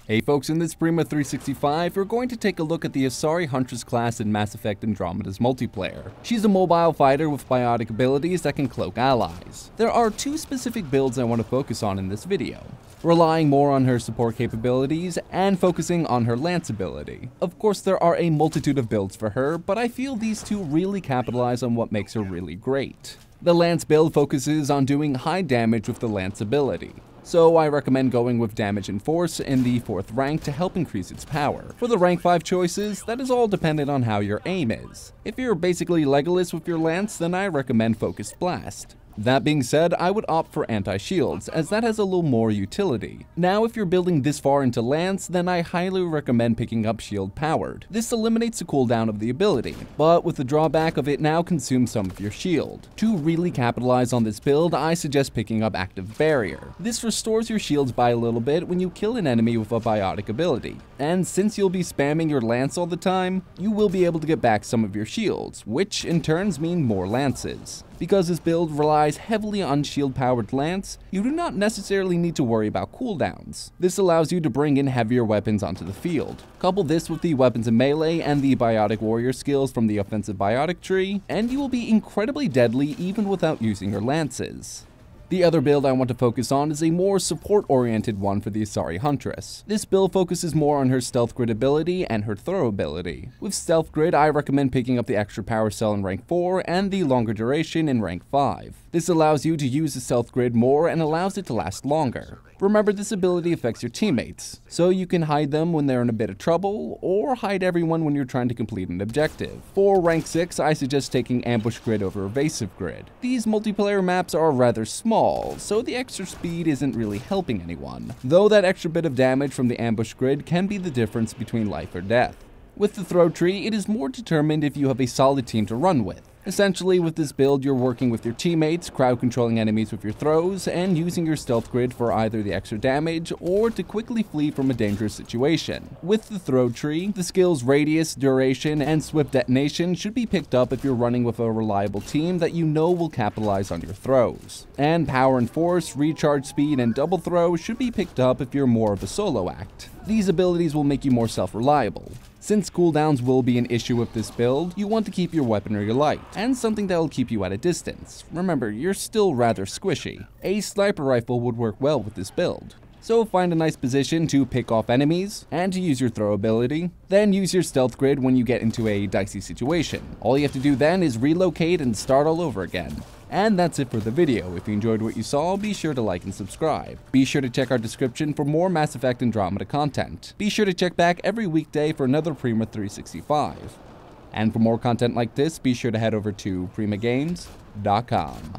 Hey folks, in this Prima 365, we're going to take a look at the Asari Huntress class in Mass Effect Andromeda's multiplayer. She's a mobile fighter with biotic abilities that can cloak allies. There are two specific builds I want to focus on in this video, relying more on her support capabilities and focusing on her lance ability. Of course, there are a multitude of builds for her, but I feel these two really capitalize on what makes her really great. The lance build focuses on doing high damage with the lance ability, so I recommend going with damage and force in the 4th rank to help increase its power. For the rank 5 choices, that is all dependent on how your aim is. If you're basically Legolas with your lance, then I recommend Focused Blast. That being said, I would opt for anti-shields, as that has a little more utility. Now, if you're building this far into lance, then I highly recommend picking up shield powered. This eliminates the cooldown of the ability, but with the drawback of it now consumes some of your shield. To really capitalize on this build, I suggest picking up active barrier. This restores your shields by a little bit when you kill an enemy with a biotic ability, and since you'll be spamming your lance all the time, you will be able to get back some of your shields, which in turns mean more lances. Because this build relies heavily on shield-powered lance, you do not necessarily need to worry about cooldowns. This allows you to bring in heavier weapons onto the field. Couple this with the weapons in melee and the biotic warrior skills from the offensive biotic tree, and you will be incredibly deadly even without using your lances. The other build I want to focus on is a more support-oriented one for the Asari Huntress. This build focuses more on her stealth grid ability and her throw ability. With stealth grid, I recommend picking up the extra power cell in rank 4 and the longer duration in rank 5. This allows you to use the stealth grid more and allows it to last longer. Remember, this ability affects your teammates, so you can hide them when they're in a bit of trouble, or hide everyone when you're trying to complete an objective. For rank 6, I suggest taking ambush grid over evasive grid. These multiplayer maps are rather small, so the extra speed isn't really helping anyone, though that extra bit of damage from the ambush grid can be the difference between life or death. With the throw tree, it is more determined if you have a solid team to run with. Essentially, with this build, you're working with your teammates, crowd controlling enemies with your throws, and using your stealth grid for either the extra damage or to quickly flee from a dangerous situation. With the throw tree, the skills radius, duration, and swift detonation should be picked up if you're running with a reliable team that you know will capitalize on your throws. And power and force, recharge speed, and double throw should be picked up if you're more of a solo act. These abilities will make you more self-reliable. Since cooldowns will be an issue with this build, you want to keep your weaponry light, and something that will keep you at a distance. Remember, you're still rather squishy. A sniper rifle would work well with this build. So find a nice position to pick off enemies, and to use your throw ability. Then use your stealth grid when you get into a dicey situation. All you have to do then is relocate and start all over again. And that's it for the video. If you enjoyed what you saw, be sure to like and subscribe. Be sure to check our description for more Mass Effect Andromeda content. Be sure to check back every weekday for another Prima 365. And for more content like this, be sure to head over to primagames.com.